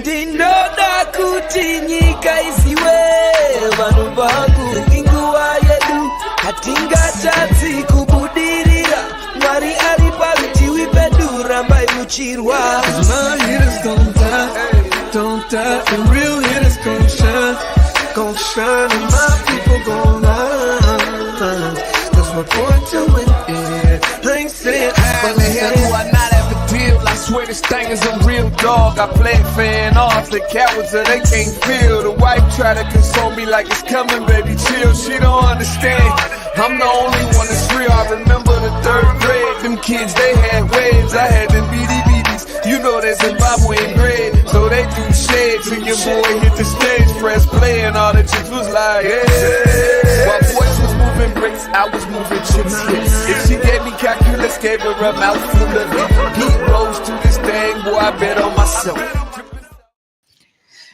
ndinoda kuti nyika isiwe vanhu vangu inguva yedu hatingatadzi kubudirira mwari ari parutivi pedu rambai muchirwa. My hitters don't die, the real hitters gon' shine, and my people gon' line. That's my point to win, yeah. I ain't saying how the hell do I not have a deal? I swear this thing is a real dog. I play it fan off, the cowards so they can't feel. The wife try to console me like it's coming, baby, chill. She don't understand. I'm the only one that's real. I remember the 3rd grade. Them kids, they had waves. I had them BDBs. You know that Zimbabwean bread. So they do shades. And your boy hit the stage, press play, and all the chicks was like, yeah. While boys was moving bricks, I was moving chips. If she gave me calculus, gave her a mouthful of it. Heat rose to this thing, boy, I bet on myself.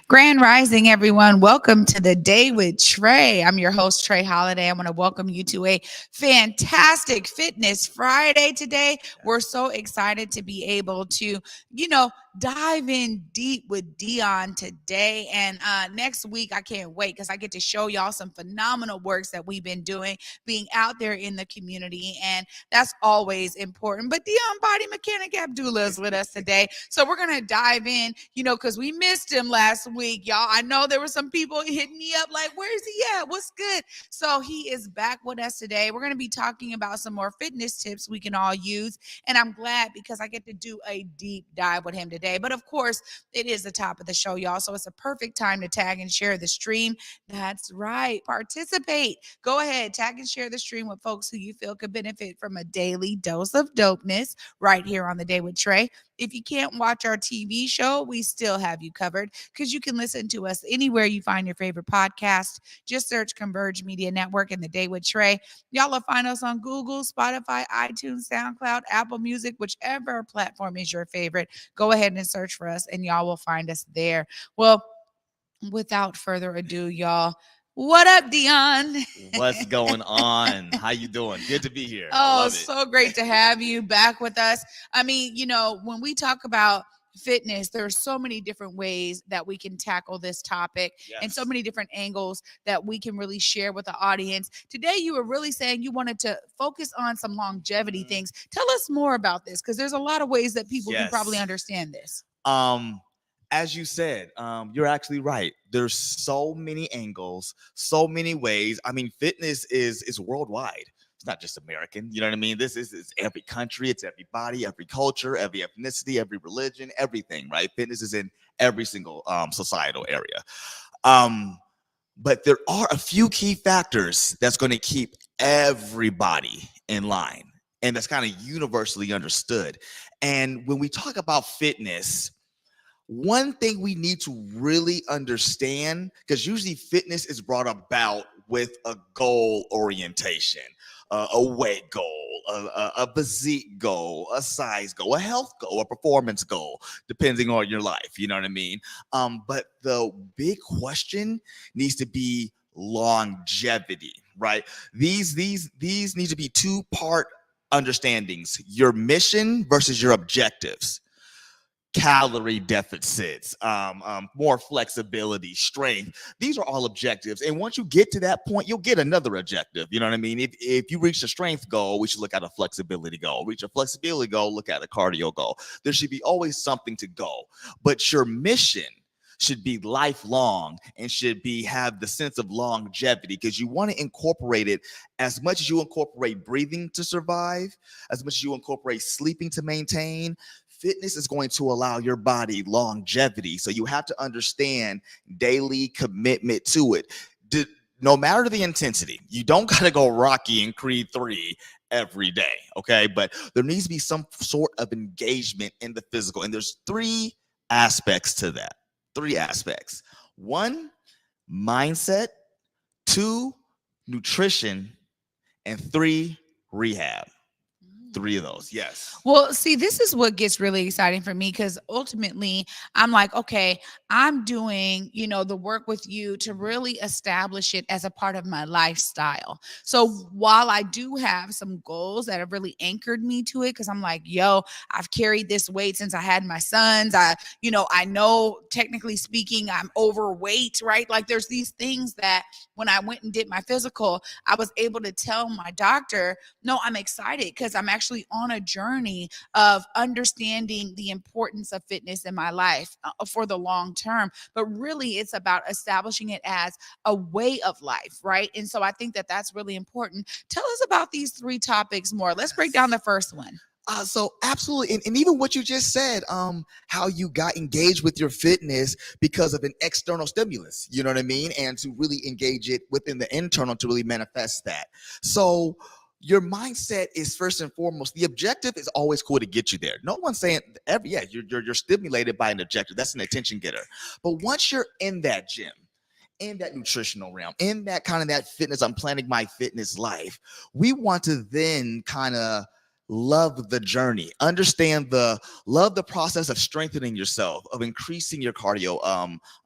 Grand Rising, everyone. Welcome to the Day with Trae. I'm your host, Trae Holiday. I want to welcome you to a fantastic Fitness Friday today. We're so excited to be able to, dive in deep with Deon today. And next week, I can't wait because I get to show y'all some phenomenal works that we've been doing, being out there in the community. And that's always important. But Deon BodiMeChanik Abdullah is with us today. So we're going to dive in, because we missed him last week, y'all. I know there were some people hitting me up like, where's he at? What's good? So he is back with us today. We're going to be talking about some more fitness tips we can all use. And I'm glad because I get to do a deep dive with him today. But of course, it is the top of the show, y'all. So it's a perfect time to tag and share the stream. That's right. Participate. Go ahead, tag and share the stream with folks who you feel could benefit from a daily dose of dopeness right here on The Day with Trae. If you can't watch our TV show, we still have you covered because you can listen to us anywhere you find your favorite podcast. Just search Converge Media Network and The Day with Trae. Y'all will find us on Google, Spotify, iTunes, SoundCloud, Apple Music, whichever platform is your favorite. Go ahead and search for us and y'all will find us there. Well, without further ado, y'all, what up, Deon? What's going on? How you doing? Good to be here. Oh, so great to have you back with us. I mean, when we talk about fitness, there's so many different ways that we can tackle this topic. Yes. And so many different angles that we can really share with the audience. Today, you were really saying you wanted to focus on some longevity things. Tell us more about this because there's a lot of ways that people can probably understand this. As you said, you're actually right. There's so many angles, so many ways. I mean, fitness is worldwide. It's not just American. You know what I mean? This is every country. It's every body, every culture, every ethnicity, every religion, everything, right? Fitness is in every single societal area. But there are a few key factors that's going to keep everybody in line. And that's kind of universally understood. And when we talk about fitness, one thing we need to really understand, because usually fitness is brought about with a goal orientation, a weight goal, a physique goal, a size goal, a health goal, a performance goal, depending on your life. You know what I mean? But the big question needs to be longevity, right? These need to be two-part understandings: your mission versus your objectives. Calorie deficits, more flexibility, strength. These are all objectives. And once you get to that point, you'll get another objective. You know what I mean? If you reach a strength goal, we should look at a flexibility goal. Reach a flexibility goal, look at a cardio goal. There should be always something to go. But your mission should be lifelong and should have the sense of longevity, because you want to incorporate it as much as you incorporate breathing to survive, as much as you incorporate sleeping to maintain. Fitness is going to allow your body longevity. So you have to understand daily commitment to it. No matter the intensity, you don't got to go Rocky and Creed 3 every day, okay? But there needs to be some sort of engagement in the physical. And there's 3 aspects to that. 3 aspects. 1, mindset. 2, nutrition. And 3, rehab. 3 of those. Yes. Well, see, this is what gets really exciting for me because ultimately I'm like, okay, I'm doing, the work with you to really establish it as a part of my lifestyle. So while I do have some goals that have really anchored me to it, because I'm like, yo, I've carried this weight since I had my sons. I know technically speaking, I'm overweight, right? Like there's these things that when I went and did my physical, I was able to tell my doctor, no, I'm excited because I'm actually on a journey of understanding the importance of fitness in my life for the long term. But really, it's about establishing it as a way of life, right? And so I think that that's really important. Tell us about these 3 topics more. Let's break down the first one. So absolutely, and even what you just said, how you got engaged with your fitness because of an external stimulus, you know what I mean, and to really engage it within the internal to really manifest that. So your mindset is first and foremost. The objective is always cool to get you there. No one's saying you're stimulated by an objective. That's an attention getter. But once you're in that gym, in that nutritional realm, in that kind of that fitness, I'm planning my fitness life. We want to then kind of love the journey, love the process of strengthening yourself, of increasing your cardio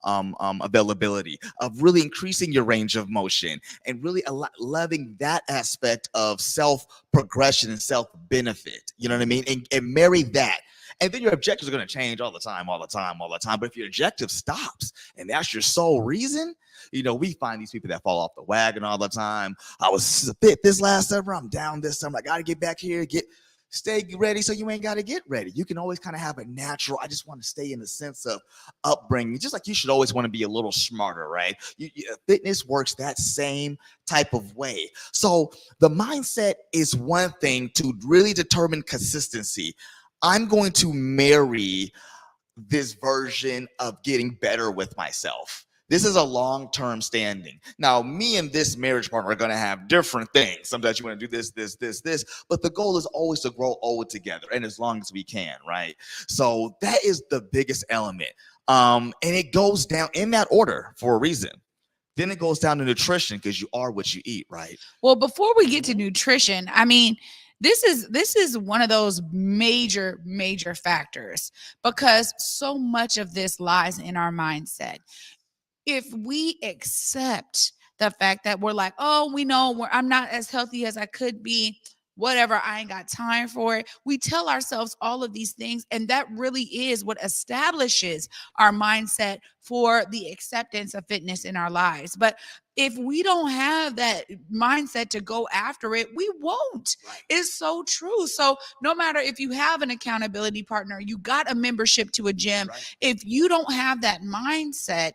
availability, of really increasing your range of motion, and really loving that aspect of self progression and self benefit. You know what I mean? And marry that. And then your objectives are going to change all the time. But if your objective stops and that's your sole reason, we find these people that fall off the wagon all the time. I was fit this last summer. I'm down this summer. I got to get back here, stay ready so you ain't got to get ready. You can always kind of have a natural, I just want to stay in the sense of upbringing, just like you should always want to be a little smarter, right? Fitness works that same type of way. So the mindset is one thing to really determine consistency. I'm going to marry this version of getting better with myself. This is a long-term standing. Now, me and this marriage partner are going to have different things. Sometimes you want to do this, but the goal is always to grow old together, and as long as we can, right? So that is the biggest element. And it goes down in that order for a reason. Then it goes down to nutrition because you are what you eat, right? Well, before we get to nutrition, I mean, this is one of those major factors because so much of this lies in our mindset. If we accept the fact that we're like, oh, we know I'm not as healthy as I could be, whatever, I ain't got time for it. We tell ourselves all of these things, and that really is what establishes our mindset for the acceptance of fitness in our lives. But if we don't have that mindset to go after it, we won't. Right. It's so true. So no matter if you have an accountability partner, you got a membership to a gym, right. If you don't have that mindset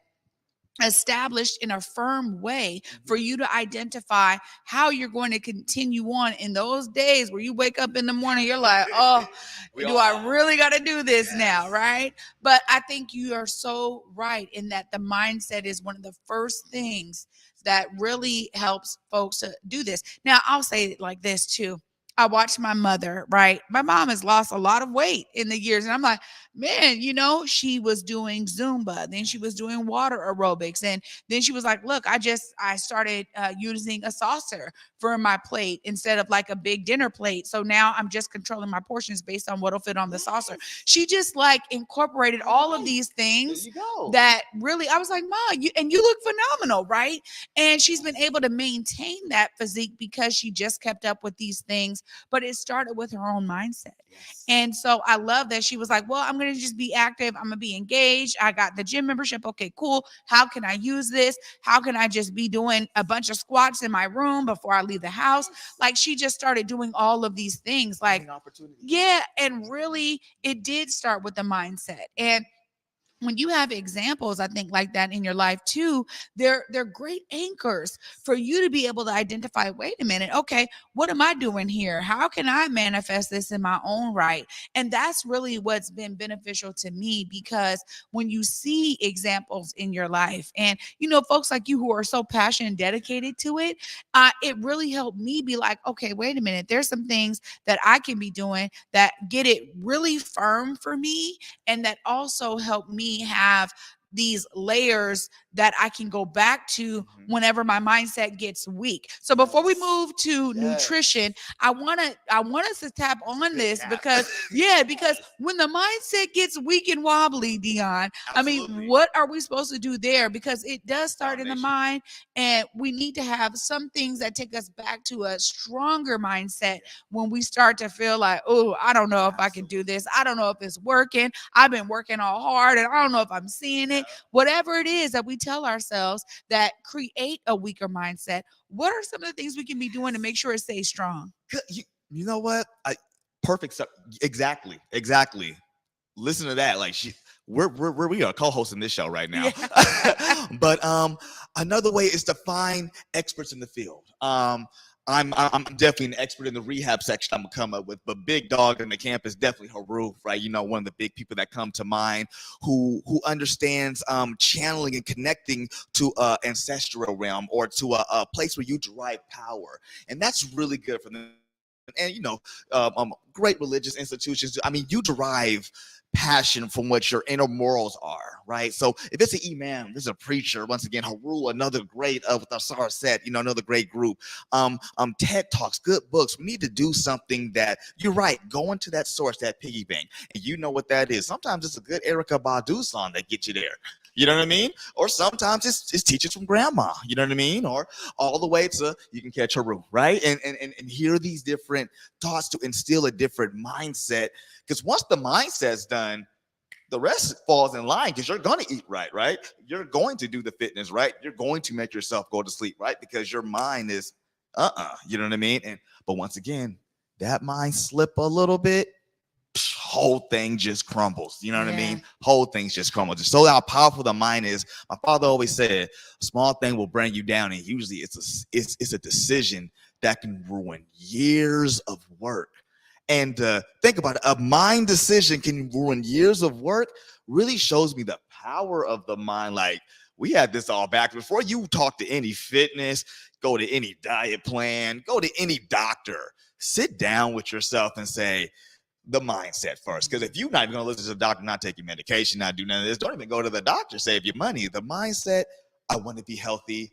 established in a firm way for you to identify how you're going to continue on in those days where you wake up in the morning, you're like, oh, do I really got to do this now, right? But I think you are so right in that the mindset is one of the first things that really helps folks to do this. Now, I'll say it like this too. I watched my mother, right? My mom has lost a lot of weight in the years. And I'm like, man, she was doing Zumba. Then she was doing water aerobics. And then she was like, look, I started using a saucer for my plate instead of like a big dinner plate. So now I'm just controlling my portions based on what'll fit on the saucer. She just like incorporated all of these things that really, I was like, Ma, you look phenomenal, right? And she's been able to maintain that physique because she just kept up with these things. But it started with her own mindset. Yes. And so I love that she was like, well, I'm going to just be active. I'm going to be engaged. I got the gym membership. Okay, cool. How can I use this? How can I just be doing a bunch of squats in my room before I leave the house? Like she just started doing all of these things. Like, yeah. And really, it did start with the mindset. And when you have examples, I think like that in your life too, they're great anchors for you to be able to identify, wait a minute, okay, what am I doing here? How can I manifest this in my own right? And that's really what's been beneficial to me because when you see examples in your life and, folks like you who are so passionate and dedicated to it, it really helped me be like, okay, wait a minute, there's some things that I can be doing that get it really firm for me and that also help me have these layers that I can go back to whenever my mindset gets weak. So before we move to nutrition, I want us to tap on this because when the mindset gets weak and wobbly, Deon, I mean, what are we supposed to do there? Because it does start in the mind, and we need to have some things that take us back to a stronger mindset when we start to feel like, oh, I don't know if I can do this. I don't know if it's working. I've been working all hard and I don't know if I'm seeing it. Whatever it is that we tell ourselves that create a weaker mindset, what are some of the things we can be doing to make sure it stays strong? You know what? Perfect stuff. Exactly. Listen to that. Like we are co-hosting this show right now. Yeah. But another way is to find experts in the field. I'm definitely an expert in the rehab section I'm gonna come up with, but big dog in the camp is definitely Haru, right? You know, one of the big people that come to mind who understands channeling and connecting to ancestral realm or to a place where you derive power, and that's really good for them. And you know, great religious institutions, I mean, you derive passion from what your inner morals are, right? So if it's an imam, this is a preacher, once again, Haru, another great with Asar said, you know, another great group. TED Talks, good books. We need to do something that, you're right, go into that source, that piggy bank, and you know what that is. Sometimes it's a good Erykah Badu song that gets you there. You know what I mean? Or sometimes it's teachings from grandma, you know what I mean? Or all the way to, you can catch Haru, right? And hear these different thoughts to instill a different mindset. Because once the mindset's done, the rest falls in line because you're going to eat right? You're going to do the fitness, right? You're going to make yourself go to sleep, right? Because your mind is, you know what I mean? But once again, that mind slip a little bit, whole thing just crumbles. You know what I mean? Whole things just crumble. Just so how powerful the mind is. My father always said, a small thing will bring you down, and usually it's a decision that can ruin years of work. And think about it, a mind decision can ruin years of work. Really shows me the power of the mind. Like, we had this all back before you talk to any fitness, go to any diet plan, go to any doctor, sit down with yourself and say, the mindset first. Because if you're not even going to listen to the doctor, not taking medication, not do none of this, don't even go to the doctor, save your money. The mindset, I want to be healthy,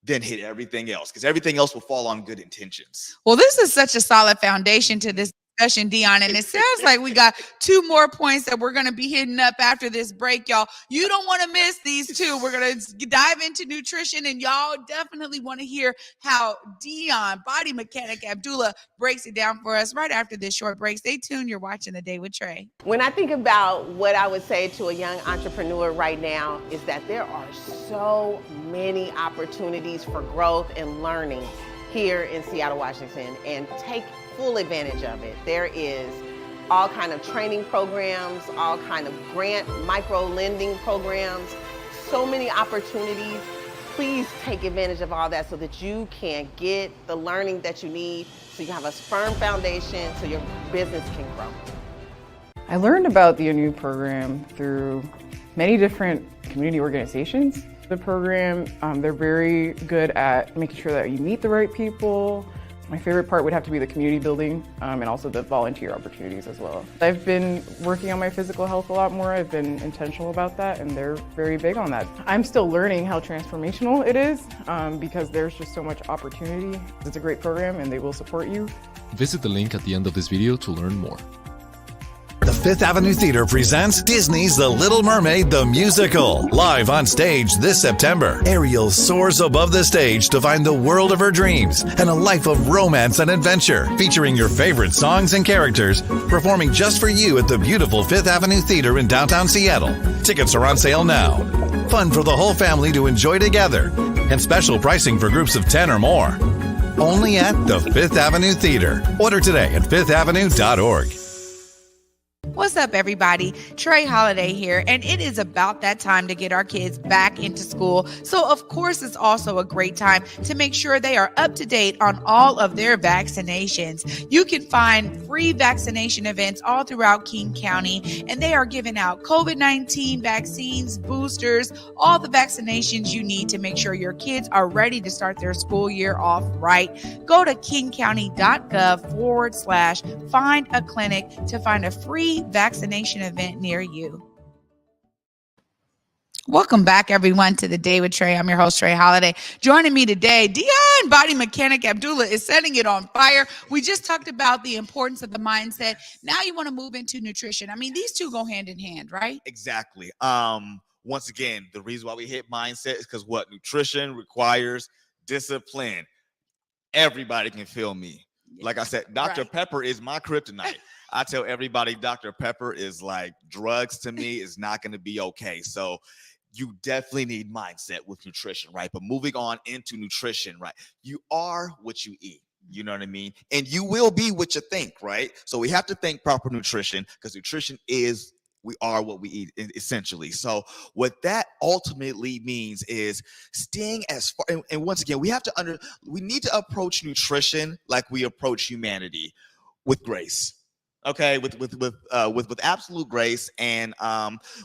then hit everything else, because everything else will fall on good intentions. Well, this is such a solid foundation to this discussion, Deon, and it sounds like we got 2 more points that we're going to be hitting up after this break, y'all. You don't want to miss these 2. We're going to dive into nutrition, and y'all definitely want to hear how Deon BodiMeChanik Abdullah breaks it down for us right after this short break. Stay tuned. You're watching The Day with Trae. When I think about what I would say to a young entrepreneur right now is that there are so many opportunities for growth and learning here in Seattle, Washington, and take full advantage of it. There is all kind of training programs, all kind of grant micro lending programs, so many opportunities. Please take advantage of all that so that you can get the learning that you need so you can have a firm foundation so your business can grow. I learned about the ANU program through many different community organizations. The program, they're very good at making sure that you meet the right people. My favorite part would have to be the community building and also the volunteer opportunities as well. I've been working on my physical health a lot more. I've been intentional about that, and they're very big on that. I'm still learning how transformational it is because there's just so much opportunity. It's a great program and they will support you. Visit the link at the end of this video to learn more. The Fifth Avenue Theater presents Disney's The Little Mermaid the Musical, live on stage this September. Ariel soars above the stage to find the world of her dreams and a life of romance and adventure, featuring your favorite songs and characters, performing just for you at the beautiful Fifth Avenue Theater in downtown Seattle. Tickets are on sale now. Fun for the whole family to enjoy together, and special pricing for groups of 10 or more. Only at the Fifth Avenue Theater. Order today at fifthavenue.org. What's up, everybody? Trae Holiday here, and it is about that time to get our kids back into school. So, of course, it's also a great time to make sure they are up to date on all of their vaccinations. You can find free vaccination events all throughout King County, and they are giving out COVID-19 vaccines, boosters, all the vaccinations you need to make sure your kids are ready to start their school year off right. Go to kingcounty.gov/find a clinic to find a free vaccination event near you. Welcome back, everyone, to the Day with Trae. I'm your host, Trae Holiday. Joining me today, Deon BodiMeChanik Abdullah is setting it on fire. We just talked about the importance of the mindset. Now you want to move into nutrition. I mean, these two go hand in hand, right? Exactly. Once again, the reason why we hit mindset is because what nutrition requires discipline. Everybody can feel me. Like I said, Dr. Pepper is my kryptonite. I tell everybody Dr. Pepper is like drugs to me. Is not going to be okay. So you definitely need mindset with nutrition, right? But moving on into nutrition, right? You are what you eat. You know what I mean? And you will be what you think, right? So we have to think proper nutrition because nutrition is we are what we eat essentially. So what that ultimately means is staying as far and once again, we need to approach nutrition like we approach humanity with grace. Okay, with absolute grace and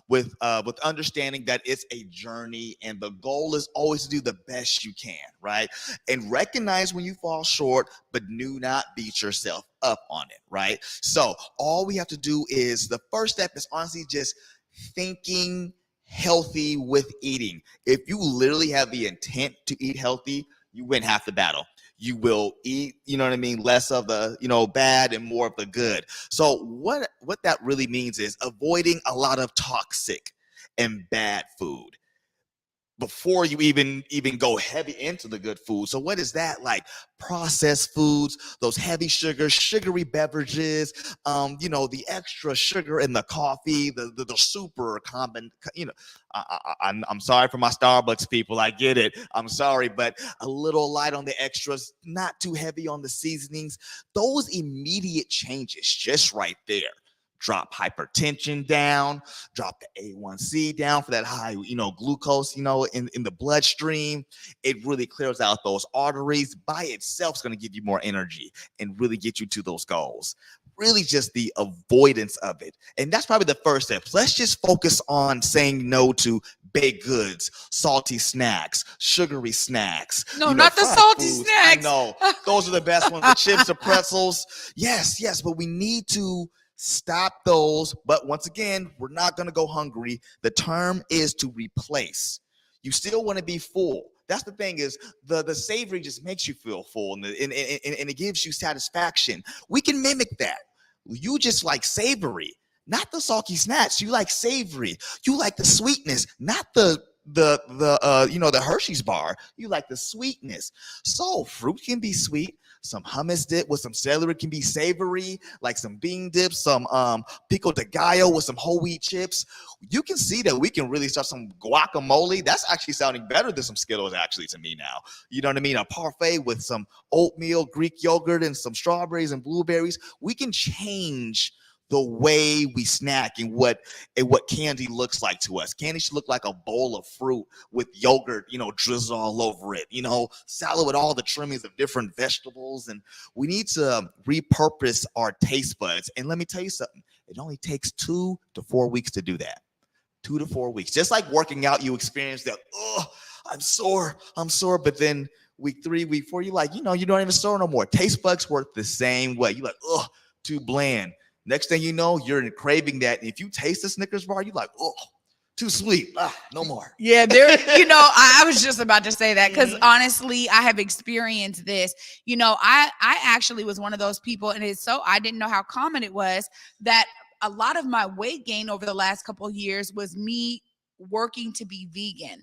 with understanding that it's a journey and the goal is always to do the best you can, right? And recognize when you fall short, but do not beat yourself up on it, right? So all we have to do is the first step is honestly just thinking healthy with eating. If you literally have the intent to eat healthy, you win half the battle. You will eat, you know what I mean, less of the, bad and more of the good. So what that really means is avoiding a lot of toxic and bad food before you even go heavy into the good food. So what is that? Like processed foods, those heavy sugary beverages, the extra sugar in the coffee, the super common, I'm sorry for my Starbucks people. I get it. I'm sorry, but a little light on the extras, not too heavy on the seasonings. Those immediate changes just right there. Drop hypertension down, drop the A1C down for that high, glucose, in the bloodstream. It really clears out those arteries. By itself is going to give you more energy and really get you to those goals. Really just the avoidance of it. And that's probably the first step. Let's just focus on saying no to baked goods, salty snacks, sugary snacks. No, not the salty snacks. I know. Those are the best ones. The chips, the pretzels. Yes, but we need to stop those. But once again, we're not going to go hungry. The term is to replace. You still want to be full. That's the thing is the savory just makes you feel full and it gives you satisfaction. We can mimic that. You just like savory, not the salty snacks. You like savory. You like the sweetness, not the Hershey's bar. You like the sweetness. So fruit can be sweet. Some hummus dip with some celery can be savory, like some bean dip, some pico de gallo with some whole wheat chips. You can see that we can really start some guacamole. That's actually sounding better than some Skittles actually to me now. You know what I mean? A parfait with some oatmeal, Greek yogurt, and some strawberries and blueberries. We can change the way we snack and what candy looks like to us. Candy should look like a bowl of fruit with yogurt, drizzle all over it, salad with all the trimmings of different vegetables. And we need to repurpose our taste buds. And let me tell you something, it only takes 2 to 4 weeks to do that. 2 to 4 weeks. Just like working out, you experience that, I'm sore. But then week 3, week 4, you're like, you don't even sore no more. Taste buds work the same way. You're like, too bland. Next thing you know, you're craving that. And if you taste the Snickers bar, you're like, too sweet. No more. Yeah, I was just about to say that because honestly, I have experienced this. I actually was one of those people, and I didn't know how common it was that a lot of my weight gain over the last couple of years was me working to be vegan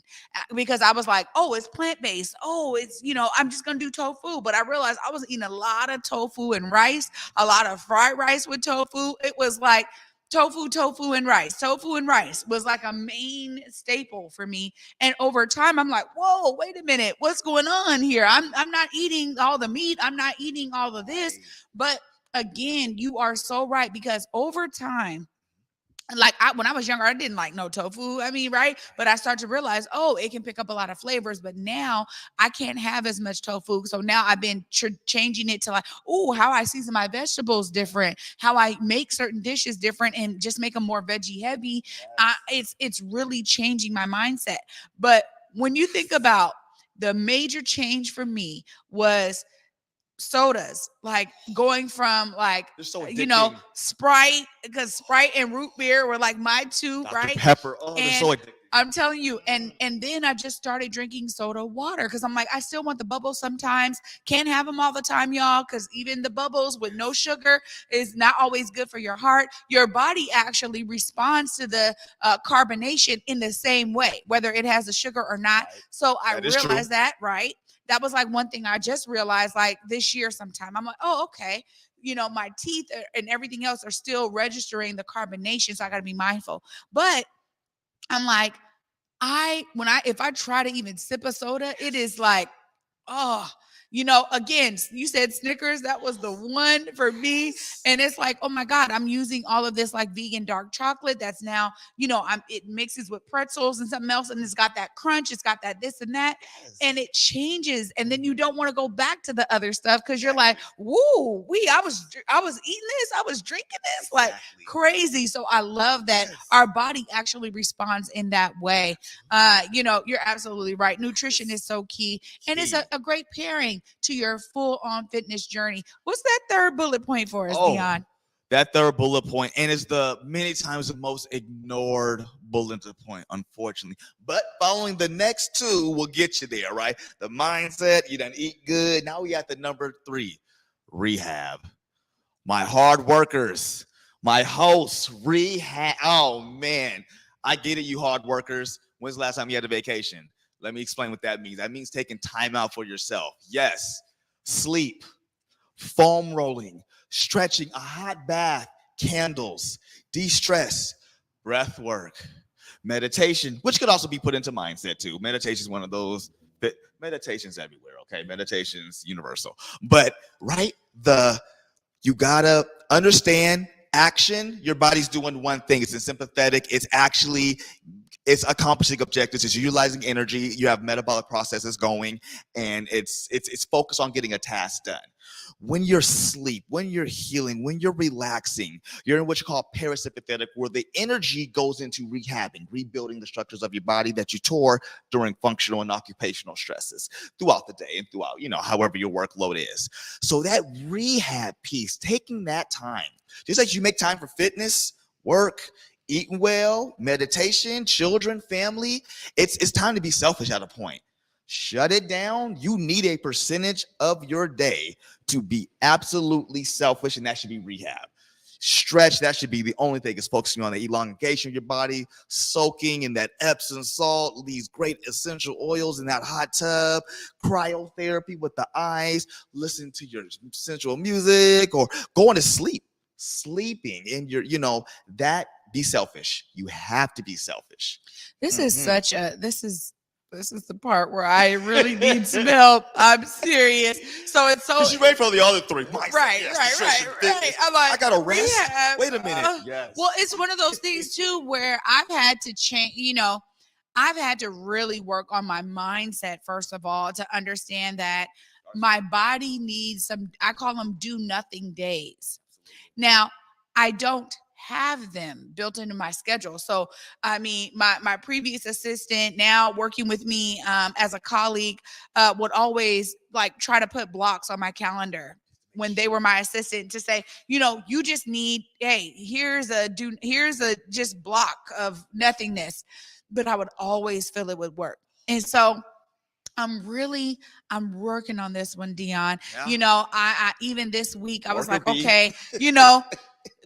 because I was like, it's plant-based. It's, I'm just going to do tofu. But I realized I was eating a lot of tofu and rice, a lot of fried rice with tofu. It was like tofu and rice. Tofu and rice was like a main staple for me. And over time, I'm like, whoa, wait a minute. What's going on here? I'm not eating all the meat. I'm not eating all of this. But again, you are so right because over time, like when I was younger, I didn't like no tofu. Right? But I started to realize, it can pick up a lot of flavors. But now I can't have as much tofu. So now I've been changing it to like, how I season my vegetables different, how I make certain dishes different, and just make them more veggie heavy. It's really changing my mindset. But when you think about the major change for me was sodas, like going from Sprite, because Sprite and root beer were like my two, Dr. right? Pepper, they're so addictive. I'm telling you. And then I just started drinking soda water because I'm like, I still want the bubbles sometimes. Can't have them all the time, y'all, because even the bubbles with no sugar is not always good for your heart. Your body actually responds to the carbonation in the same way, whether it has the sugar or not. Right. So I That is true. realized that, right? That was like one thing I just realized like this year sometime. I'm like, oh, okay. You know, my teeth and everything else are still registering the carbonation. So I got to be mindful. But I'm like, if I try to even sip a soda, it is like, oh, you know, again, you said Snickers, that was the one for me. And it's like, oh my God, I'm using all of this like vegan dark chocolate that's now, you know, it mixes with pretzels and something else, and it's got that crunch, it's got that this and that, and it changes. And then you don't want to go back to the other stuff because you're like, woo, I was eating this, I was drinking this, like crazy. So I love that our body actually responds in that way. You know, you're absolutely right. Nutrition is so key, and it's a great pairing to your full-on fitness journey. What's that third bullet point for us, Deon? That third bullet point, and it's the many times the most ignored bullet point, unfortunately. But following the next two will get you there, right? The mindset, you done eat good. Now we got the number 3, rehab. My hard workers, my hosts, rehab. Oh, man. I get it, you hard workers. When's the last time you had a vacation? Let me explain what that means. That means taking time out for yourself. Yes, sleep, foam rolling, stretching, a hot bath, candles, de-stress, breath work, meditation, which could also be put into mindset too. Meditation is one of those. Meditation's everywhere, okay? Meditation's universal. But, right, you gotta understand action. Your body's doing one thing. It's in sympathetic. It's accomplishing objectives. It's utilizing energy. You have metabolic processes going, and it's focused on getting a task done. When you're asleep, when you're healing, when you're relaxing, you're in what you call parasympathetic, where the energy goes into rehabbing, rebuilding the structures of your body that you tore during functional and occupational stresses throughout the day and throughout, you know, however your workload is. So that rehab piece, taking that time, just like you make time for fitness, work, eating well, meditation, children, family, it's time to be selfish at a point. Shut it down. You need a percentage of your day to be absolutely selfish, and that should be rehab. Stretch, that should be the only thing, is focusing on the elongation of your body, soaking in that Epsom salt, these great essential oils in that hot tub, cryotherapy with the eyes, listen to your sensual music, or going to sleep. Sleeping in your, you know, that, be selfish. You have to be selfish. This is such a, this is the part where I really need some help. I'm serious. So it's so. You wait for the other 3. Right. I'm like, I gotta rest. Rehab. Wait a minute. Yes. Well, it's one of those things too where I've had to change. You know, I've had to really work on my mindset first of all to understand that my body needs some. I call them do nothing days. Now, I don't have them built into my schedule. So, I mean, my previous assistant, now working with me as a colleague, would always like try to put blocks on my calendar when they were my assistant to say, you know, you just need, hey, here's a just block of nothingness. But I would always fill it with work. And so I'm working on this one, Deon. Yeah. You know, I even this week I was like, okay, you know,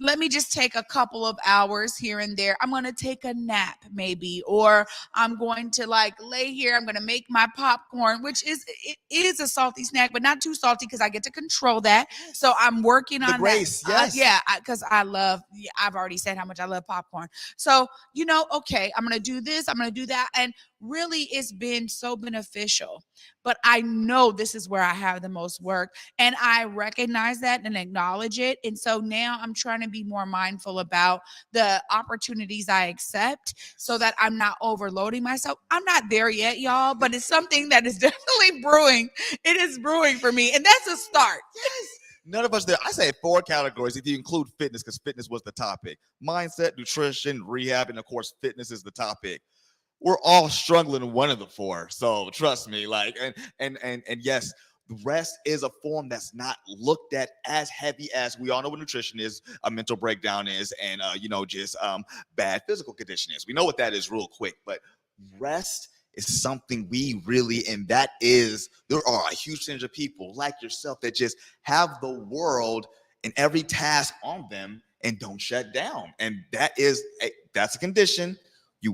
let me just take a couple of hours here and there. I'm going to take a nap maybe, or I'm going to like lay here. I'm going to make my popcorn, which it is a salty snack, but not too salty because I get to control that. So I'm working on grace, that. Yes. Because I've already said how much I love popcorn. So, you know, okay, I'm going to do this. I'm going to do that. And really it's been so beneficial, but I know this is where I have the most work, and I recognize that and acknowledge it. And so now I'm trying to be more mindful about the opportunities I accept so that I'm not overloading myself. I'm not there yet, y'all, but it's something that is definitely brewing. It is brewing for me, and that's a start. Yes. None of us there. I say 4 categories if you include fitness, because fitness was the topic. Mindset, nutrition, rehab, and of course, fitness is the topic. We're all struggling in one of the 4. So trust me, like, and yes, the rest is a form that's not looked at as heavy as we all know what nutrition is, a mental breakdown is, and you know, just bad physical condition is. We know what that is real quick, but rest is something we really, and that is, there are a huge percentage of people like yourself that just have the world and every task on them and don't shut down. And that's a condition.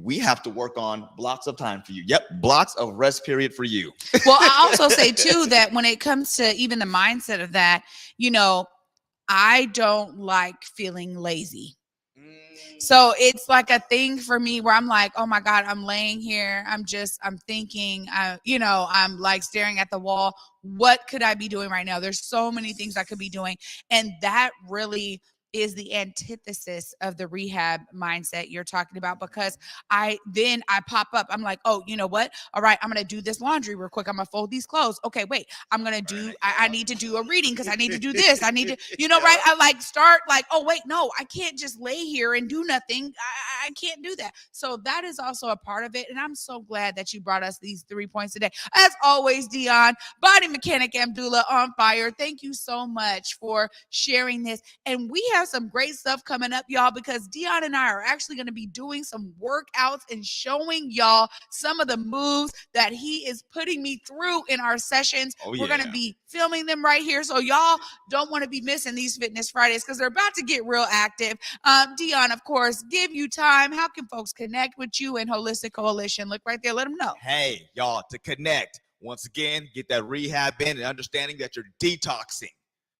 We have to work on blocks of time for you. Yep, blocks of rest period for you. Well, I also say too that when it comes to even the mindset of that, I don't like feeling lazy. So it's like a thing for me where I'm like, oh my God, I'm laying here. I'm thinking, I'm like staring at the wall. What could I be doing right now? There's so many things I could be doing. And that really is the antithesis of the rehab mindset you're talking about, because I pop up. I'm like, oh, you know what? All right, I'm going to do this laundry real quick. I'm going to fold these clothes. Okay, wait, I need to do a reading because I need to do this. I need to, right? I like start like, oh, wait, no, I can't just lay here and do nothing. I can't do that. So that is also a part of it. And I'm so glad that you brought us these 3 points today. As always, Deon BodiMeChanik Abdullah on fire. Thank you so much for sharing this. And we have some great stuff coming up, y'all, because Deon and I are actually going to be doing some workouts and showing y'all some of the moves that he is putting me through in our sessions. We're going to be filming them right here. So y'all don't want to be missing these Fitness Fridays because they're about to get real active. Deon, of course, give you time. How can folks connect with you and Holistic Coalition? Look right there. Let them know. Hey, y'all, to connect. Once again, get that rehab in and understanding that you're detoxing.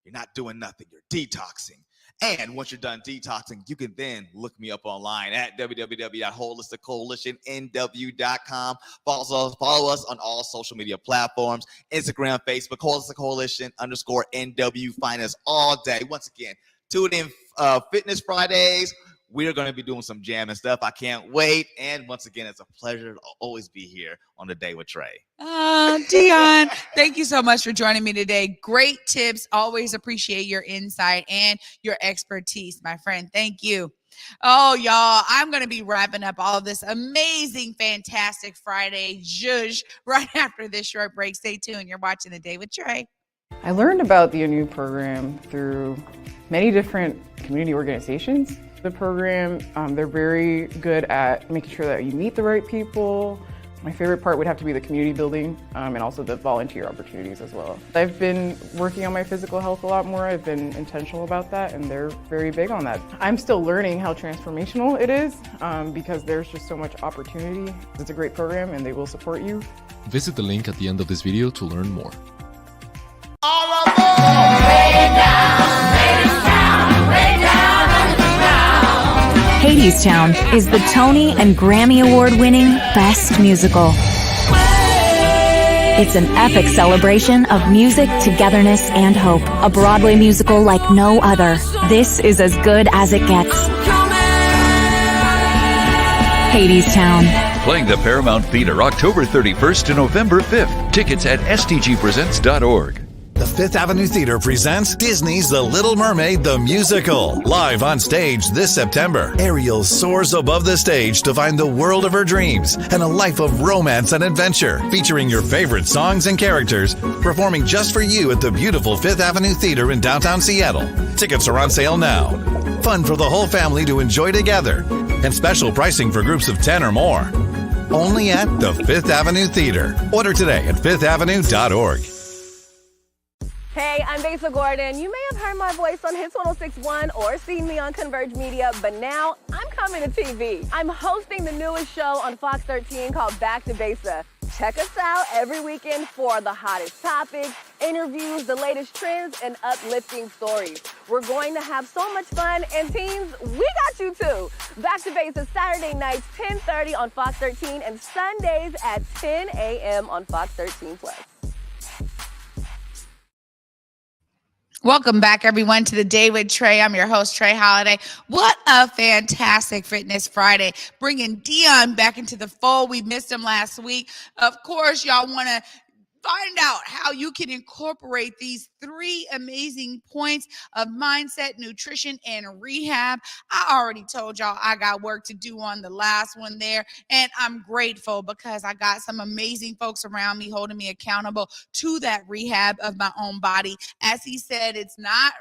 You're not doing nothing. You're detoxing. And once you're done detoxing, you can then look me up online at www.holisticcoalitionnw.com. Follow us on all social media platforms, Instagram, Facebook, Holistic Coalition _NW. Find us all day. Once again, tune in Fitness Fridays. We're going to be doing some jamming stuff. I can't wait. And once again, it's a pleasure to always be here on The Day with Trae. Deon, thank you so much for joining me today. Great tips. Always appreciate your insight and your expertise, my friend. Thank you. Oh, y'all, I'm going to be wrapping up all of this amazing, fantastic Friday zhuzh right after this short break. Stay tuned. You're watching The Day with Trae. I learned about the ANU program through many different community organizations. The program, they're very good at making sure that you meet the right people. My favorite part would have to be the community building and also the volunteer opportunities as well. I've been working on my physical health a lot more. I've been intentional about that, and they're very big on that. I'm still learning how transformational it is because there's just so much opportunity. It's a great program, and they will support you. Visit the link at the end of this video to learn more. Hadestown is the Tony and Grammy Award-winning Best Musical. It's an epic celebration of music, togetherness, and hope. A Broadway musical like no other. This is as good as it gets. Hadestown. Playing the Paramount Theater October 31st to November 5th. Tickets at stgpresents.org. The Fifth Avenue Theater presents Disney's The Little Mermaid the Musical. Live on stage this September, Ariel soars above the stage to find the world of her dreams and a life of romance and adventure, featuring your favorite songs and characters, performing just for you at the beautiful Fifth Avenue Theater in downtown Seattle. Tickets are on sale now. Fun for the whole family to enjoy together, and special pricing for groups of 10 or more. Only at the Fifth Avenue Theater. Order today at fifthavenue.org. Hey, I'm Besa Gordon. You may have heard my voice on Hits 106.1 or seen me on Converge Media, but now I'm coming to TV. I'm hosting the newest show on Fox 13 called Back to Besa. Check us out every weekend for the hottest topics, interviews, the latest trends, and uplifting stories. We're going to have so much fun, and teens, we got you too. Back to Besa Saturday nights, 10:30 on Fox 13, and Sundays at 10 a.m. on Fox 13 Plus. Welcome back, everyone, to The Day with Trae. I'm your host, Trae Holiday. What a fantastic Fitness Friday. Bringing Deon back into the fold. We missed him last week. Of course, y'all want to find out how you can incorporate these 3 amazing points of mindset, nutrition, and rehab. I already told y'all I got work to do on the last one there, and I'm grateful because I got some amazing folks around me holding me accountable to that rehab of my own body. As he said, it's not,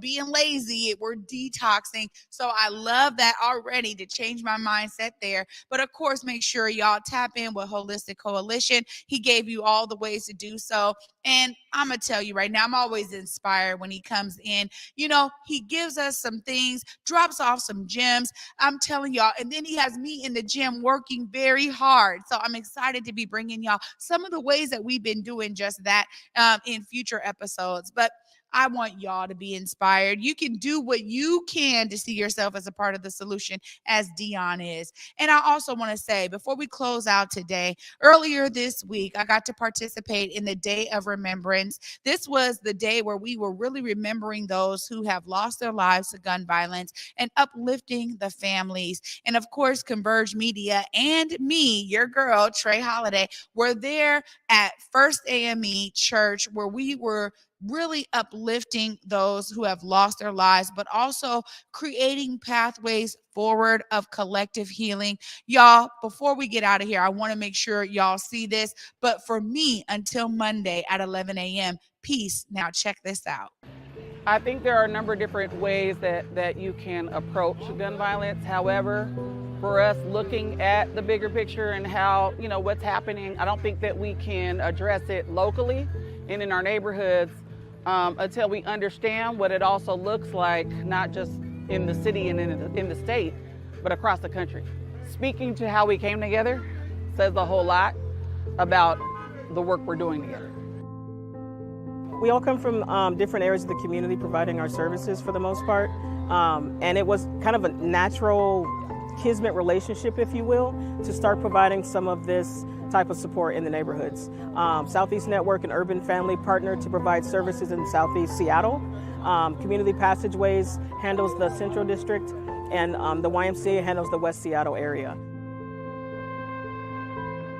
being lazy, we're detoxing. So I love that already to change my mindset there. But of course, make sure y'all tap in with Holistic Coalition. He gave you all the ways to do so. And I'm going to tell you right now, I'm always inspired when he comes in. He gives us some things, drops off some gems. I'm telling y'all. And then he has me in the gym working very hard. So I'm excited to be bringing y'all some of the ways that we've been doing just that in future episodes. But I want y'all to be inspired. You can do what you can to see yourself as a part of the solution, as Deon is. And I also want to say, before we close out today, earlier this week, I got to participate in the Day of Remembrance. This was the day where we were really remembering those who have lost their lives to gun violence and uplifting the families. And of course, Converge Media and me, your girl, Trae Holiday, were there at First AME Church, where we were really uplifting those who have lost their lives, but also creating pathways forward of collective healing. Y'all, before we get out of here, I want to make sure y'all see this. But for me, until Monday at 11 a.m., peace. Now check this out. I think there are a number of different ways that you can approach gun violence. However, for us looking at the bigger picture and how, what's happening, I don't think that we can address it locally and in our neighborhoods until we understand what it also looks like, not just in the city and in the state, but across the country. Speaking to how we came together says a whole lot about the work we're doing together. We all come from different areas of the community providing our services for the most part. And it was kind of a natural kismet relationship, if you will, to start providing some of this type of support in the neighborhoods. Southeast Network and Urban Family partnered to provide services in Southeast Seattle. Community Passageways handles the Central District, and the YMCA handles the West Seattle area.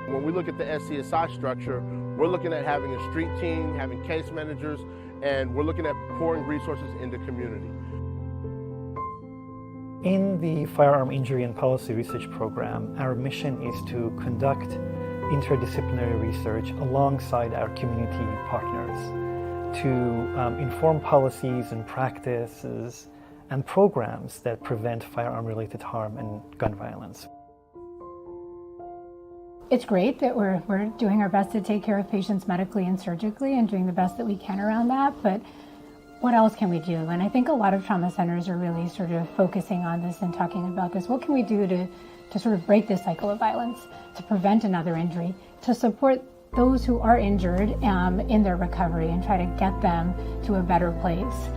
When we look at the SCSI structure, we're looking at having a street team, having case managers, and we're looking at pouring resources into community. In the Firearm Injury and Policy Research Program, our mission is to conduct interdisciplinary research alongside our community partners to inform policies and practices and programs that prevent firearm-related harm and gun violence. It's great that we're doing our best to take care of patients medically and surgically and doing the best that we can around that, but what else can we do? And I think a lot of trauma centers are really sort of focusing on this and talking about this. What can we do to sort of break this cycle of violence, to prevent another injury, to support those who are injured in their recovery and try to get them to a better place?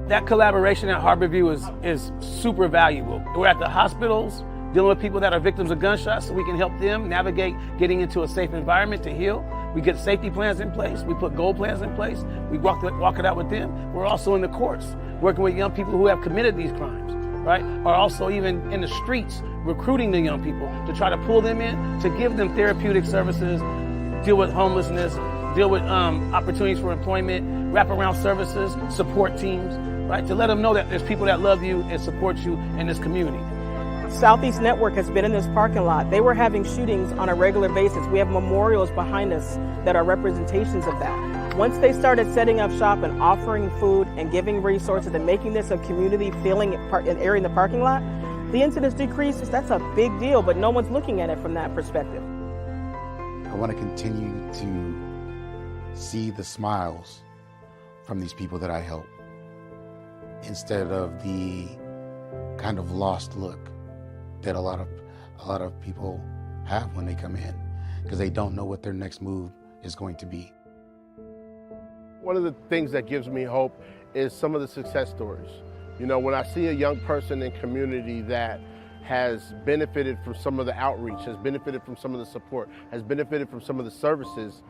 That collaboration at Harborview is super valuable. We're at the hospitals dealing with people that are victims of gunshots so we can help them navigate getting into a safe environment to heal. We get safety plans in place. We put goal plans in place. We walk it out with them. We're also in the courts working with young people who have committed these crimes, right? Or also even in the streets recruiting the young people to try to pull them in, to give them therapeutic services, deal with homelessness, deal with opportunities for employment, wraparound services, support teams, right? To let them know that there's people that love you and support you in this community. Southeast Network has been in this parking lot. They were having shootings on a regular basis. We have memorials behind us that are representations of that. Once they started setting up shop and offering food and giving resources and making this a community feeling area in the parking lot, the incidence decreases. That's a big deal, but no one's looking at it from that perspective. I want to continue to see the smiles from these people that I help instead of the kind of lost look that a lot of people have when they come in, because they don't know what their next move is going to be. One of the things that gives me hope is some of the success stories. You know, when I see a young person in community that has benefited from some of the outreach, has benefited from some of the support, has benefited from some of the services,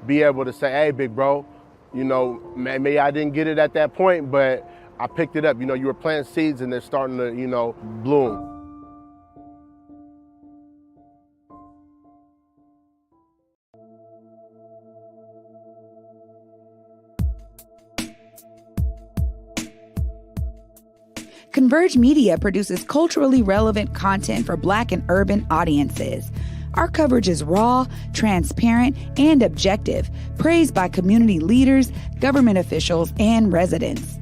be able to say, hey, big bro, you know, maybe I didn't get it at that point, but I picked it up. You know, you were planting seeds and they're starting to, you know, bloom. Converge Media produces culturally relevant content for Black and urban audiences. Our coverage is raw, transparent, and objective, praised by community leaders, government officials, and residents.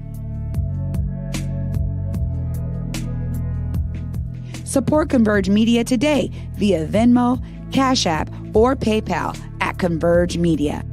Support Converge Media today via Venmo, Cash App, or PayPal at Converge Media.